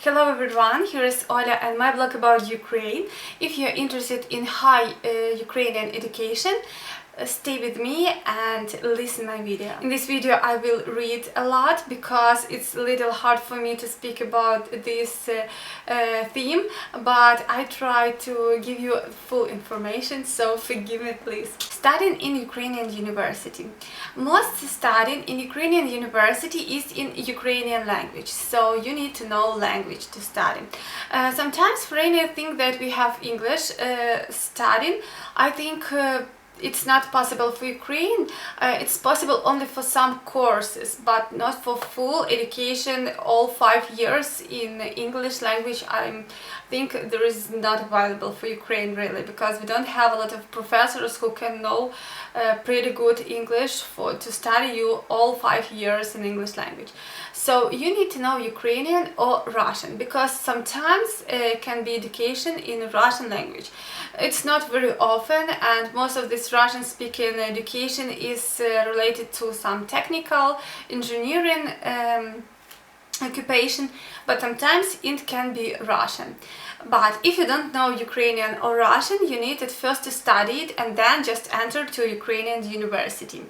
Hello everyone, here is Oля and my blog about Ukraine. If you're interested in high Ukrainian education, stay with me and listen my video. In this video I will read a lot because it's a little hard for me to speak about this theme, but I try to give you full information, so forgive me please. Studying in Ukrainian university. Most studying in Ukrainian university is in Ukrainian language, so you need to know language to study. Sometimes foreigners think that we have English studying. I think it's not possible for Ukraine. It's possible only for some courses, but not for full education, all 5 years in English language. I think there is not available for Ukraine really, because we don't have a lot of professors who can know pretty good English to study you all 5 years in English language. So you need to know Ukrainian or Russian, because sometimes can be education in Russian language. It's not very often, and most of this Russian speaking education is related to some technical engineering occupation, but sometimes it can be Russian. But if you don't know Ukrainian or Russian, you need at first to study it and then just enter to Ukrainian university.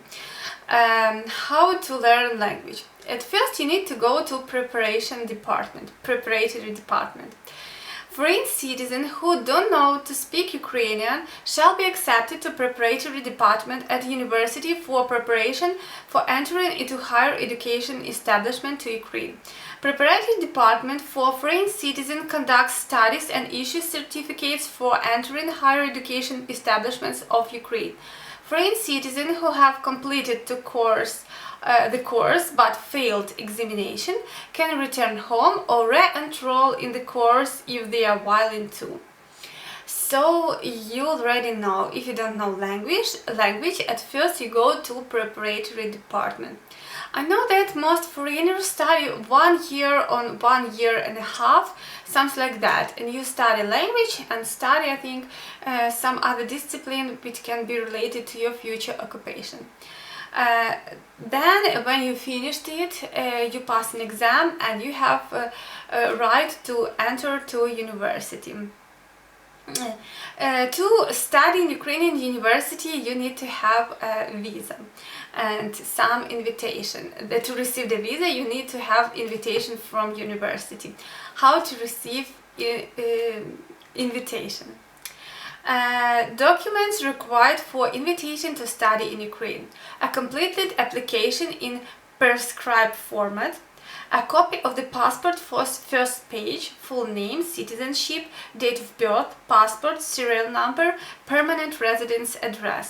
How to learn language? At first you need to go to preparatory department. Foreign citizens who don't know to speak Ukrainian shall be accepted to preparatory department at university for preparation for entering into higher education establishment to Ukraine. Preparatory department for foreign citizens conducts studies and issues certificates for entering higher education establishments of Ukraine. Foreign citizens who have completed the course but failed examination can return home or re-enroll in the course if they are willing to. So you already know, if you don't know language, at first you go to preparatory department. I know that most foreigners study 1 year or 1 year and a half, something like that, and you study language and study, I think, some other discipline which can be related to your future occupation. Then when you finished it, you pass an exam and you have a right to enter to university. To study in Ukrainian university you need to have a visa and some invitation. To receive the visa you need to have invitation from university. How to receive invitation? Documents required for invitation to study in Ukraine: a completed application in prescribed format, a copy of the passport first page, full name, citizenship, date of birth, passport, serial number, permanent residence address,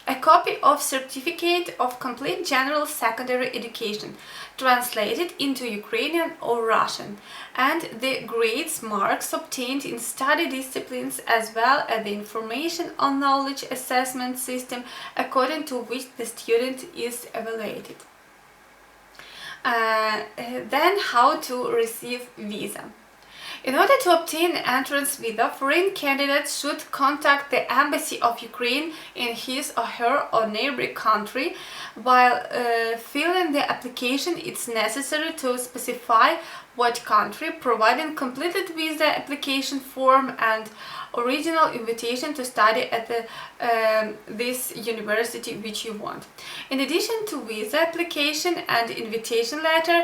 a copy of certificate of complete general secondary education, translated into Ukrainian or Russian, and the grades marks obtained in study disciplines, as well as the information on knowledge assessment system according to which the student is evaluated. Then how to receive visa. In order to obtain entrance visa, foreign candidates should contact the embassy of Ukraine in his or her or neighboring country. While filling the application, it's necessary to specify what country, providing completed visa application form and original invitation to study at this university which you want. In addition to visa application and invitation letter,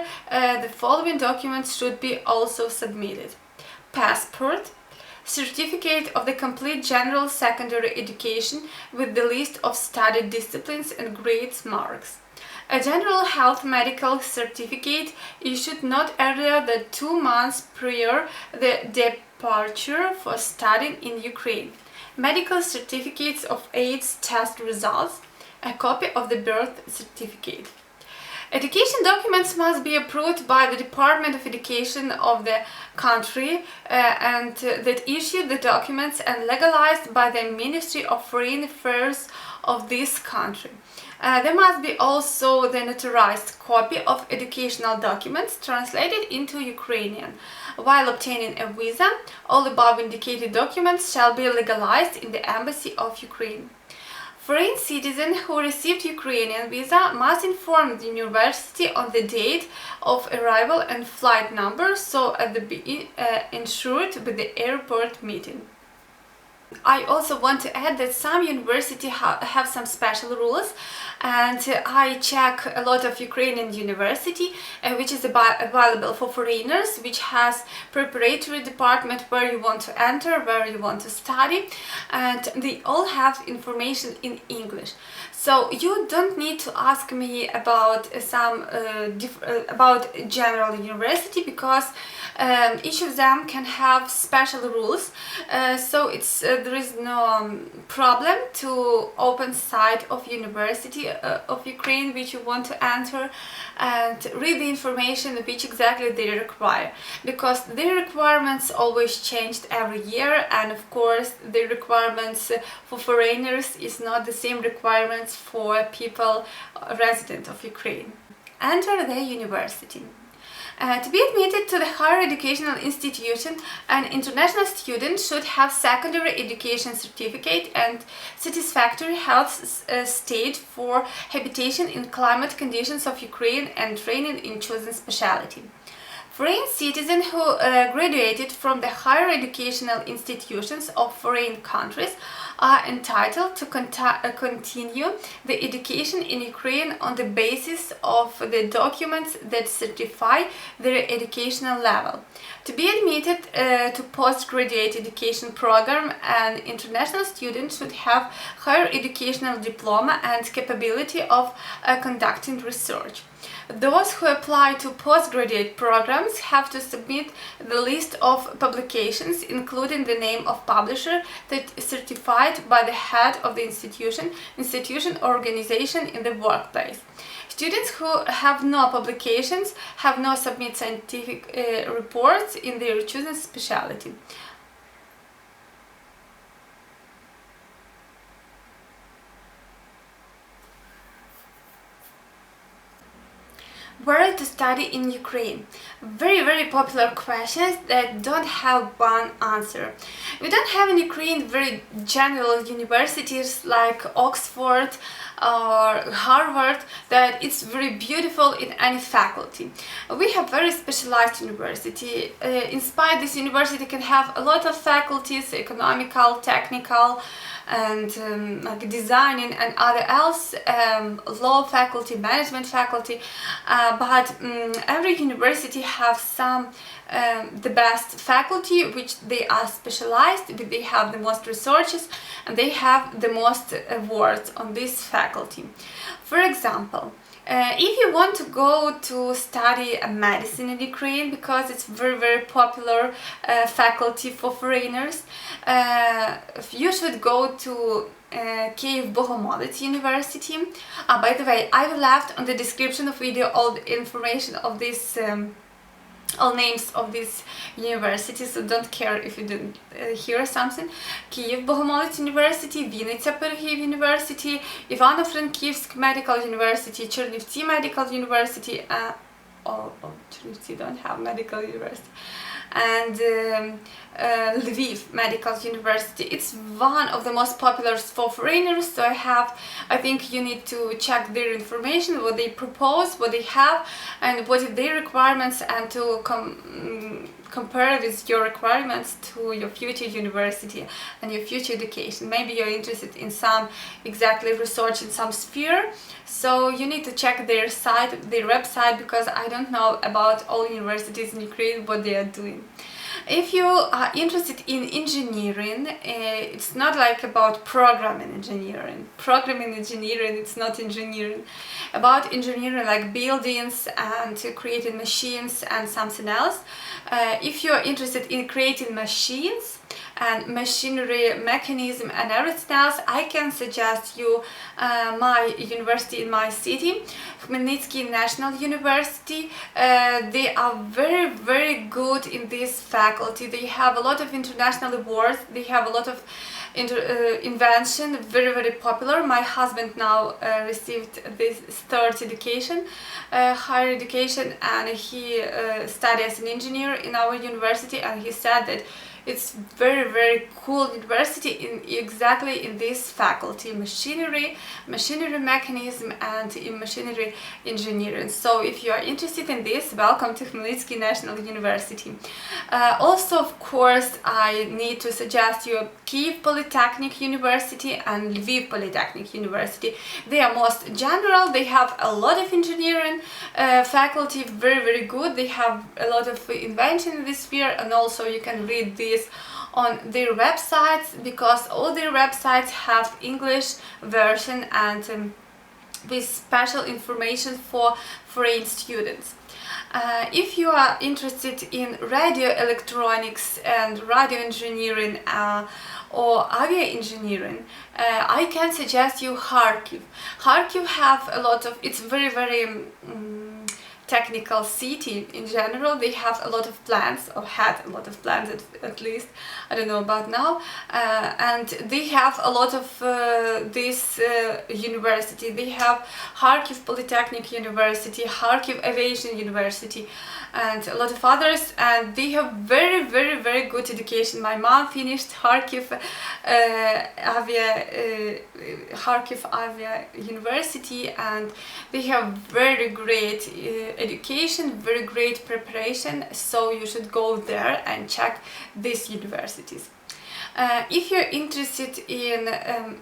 the following documents should be also submitted: passport, certificate of the complete general secondary education with the list of study disciplines and grades marks, a general health medical certificate issued not earlier than 2 months prior the departure for studying in Ukraine, medical certificates of AIDS test results, a copy of the birth certificate. Education documents must be approved by the Department of Education of the country and that issued the documents and legalized by the Ministry of Foreign Affairs of this country. There must be also the notarized copy of educational documents translated into Ukrainian. While obtaining a visa, all above indicated documents shall be legalized in the Embassy of Ukraine. Foreign citizens who received Ukrainian visa must inform the university on the date of arrival and flight number, so as to be ensured with the airport meeting. I also want to add that some universities have some special rules, and I check a lot of Ukrainian university which is available for foreigners, which has preparatory department where you want to enter, where you want to study, and they all have information in English. So you don't need to ask me about about general university, because each of them can have special rules. So there is no problem to open site of university of Ukraine which you want to enter and read the information which exactly they require, because their requirements always changed every year, and of course the requirements for foreigners is not the same requirements for people resident of Ukraine. Enter the university. To be admitted to the higher educational institution, an international student should have secondary education certificate and satisfactory health state for habitation in climate conditions of Ukraine and training in chosen specialty. Foreign citizens who graduated from the higher educational institutions of foreign countries are entitled to continue the education in Ukraine on the basis of the documents that certify their educational level. To be admitted to postgraduate education program, an international student should have higher educational diploma and capability of conducting research. Those who apply to postgraduate programs have to submit the list of publications, including the name of publisher that is certified by the head of the institution or organization in the workplace. Students who have no publications have no submit scientific reports in their chosen specialty. Where to study in Ukraine? Very popular questions that don't have one answer. We don't have in Ukraine very general universities like Oxford or Harvard that it's very beautiful in any faculty. We have very specialized university. Inspired this university can have a lot of faculties, economical, technical, and like designing and other else, law faculty, management faculty, but every university have some the best faculty which they are specialized, they have the most researches and they have the most awards on this faculty. For example, if you want to go to study medicine in Ukraine, because it's very popular faculty for foreigners, you should go to Kyiv Bogomolets University. By the way, I will left on the description of video all the information of this all names of this university, so don't care if you didn't hear something. Kyiv Bogomolets University, Vinnytsia Pergів University, Ivano-Frankivsk Medical University, Chernivtsi Medical University, Chernivtsi don't have medical university, and Lviv Medical University. It's one of the most popular for foreigners, so I think you need to check their information, what they propose, what they have, and what are their requirements, and to compare with your requirements to your future university and your future education. Maybe you're interested in some exactly research in some sphere, so you need to check their site, their website, because I don't know about all universities in Ukraine, what they are doing. If you are interested in engineering, it's not like about programming engineering. Programming engineering, it's not engineering. About engineering like buildings and creating machines and something else. If you are interested in creating machines and machinery, mechanism and everything else, I can suggest you my university in my city, Khmelnytsky National University. They are very good in this faculty. faculty. They have a lot of international awards. They have a lot of invention, very popular. My husband now received this third education, higher education, and he studied as an engineer in our university, and he said that it's very cool university exactly in this faculty, machinery mechanism, and in machinery engineering. So if you are interested in this, welcome to Khmelnytsky National University. Also, of course, I need to suggest you Kyiv Polytechnic University and Lviv Polytechnic University. They are most general. They have a lot of engineering faculty, very good. They have a lot of invention in this sphere, and also you can read this on their websites, because all their websites have English version and with special information for foreign students. If you are interested in radio electronics and radio engineering or avia engineering, I can suggest you Kharkiv. Kharkiv have a lot of, it's very technical city in general. They have a lot of plants, or had a lot of plants at least, I don't know about now, and they have a lot of this university. They have Kharkiv Polytechnic University, Kharkiv Aviation University, and a lot of others, and they have very good education. My mom finished Kharkiv Avia University, and they have very great education, very great preparation, so you should go there and check these universities. If you're interested in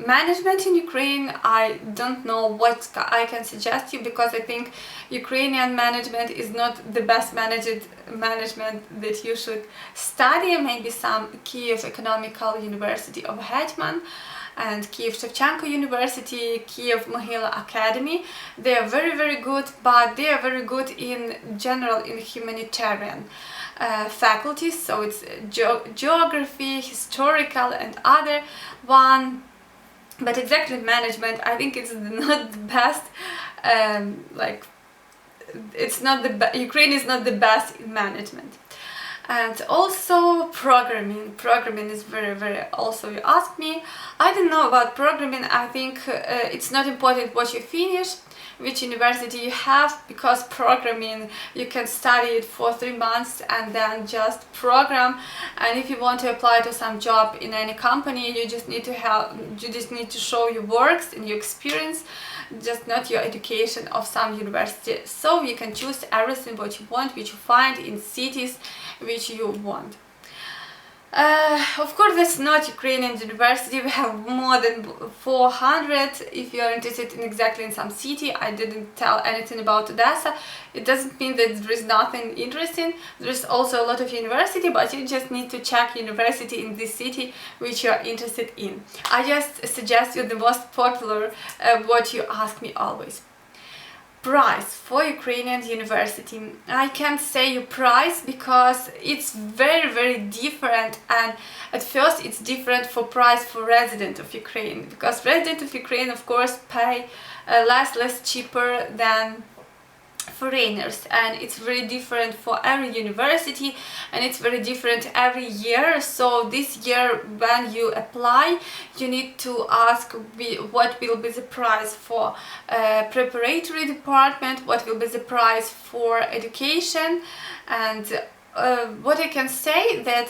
management in Ukraine, I don't know what I can suggest you, because I think Ukrainian management is not the best management that you should study. Maybe some Kyiv Economical University of Hetman and Kyiv Shevchenko University, Kyiv Mohyla Academy. They are very good, but they are very good in general in humanitarian faculties, so it's geography, historical, and other one. But exactly management, I think it's not the best. It's not the Ukraine is not the best in management. And also programming is very also, you ask me, I don't know about programming. I think it's not important what you finish, which university you have, because programming you can study it for 3 months and then just program, and if you want to apply to some job in any company, you just need to show your works and your experience, just not your education of some university. So you can choose everything what you want, which you find in cities which you want. Of course, that's not Ukrainian university. We have more than 400. If you are interested in exactly in some city, I didn't tell anything about Odessa. It doesn't mean that there is nothing interesting. There is also a lot of university, but you just need to check university in this city which you are interested in. I just suggest you the most popular what you ask me always. Price for Ukrainian university. I can't say you price because it's very different, and at first it's different for price for resident of Ukraine, because resident of Ukraine of course pay less cheaper than foreigners, and it's very different for every university, and it's very different every year. So this year when you apply, you need to ask what will be the price for preparatory department, what will be the price for education, and what I can say that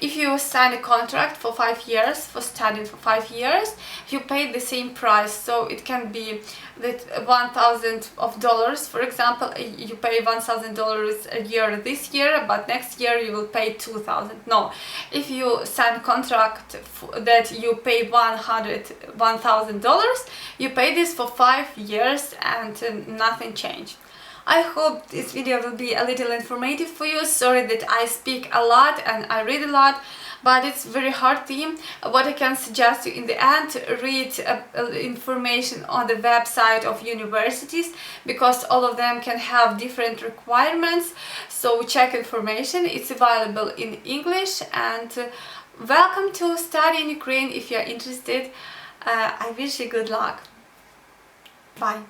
if you sign a contract for 5 years, for studying for 5 years, you pay the same price. So it can be that $1,000, for example, you pay $1,000 a year this year, but next year you will pay $2,000. No, if you sign a contract that you pay $1,000, you pay this for 5 years and nothing changed. I hope this video will be a little informative for you. Sorry that I speak a lot and I read a lot, but it's very hard theme. What I can suggest you in the end, read information on the website of universities, because all of them can have different requirements. So check information, it's available in English, and welcome to study in Ukraine if you're interested. I wish you good luck. Bye.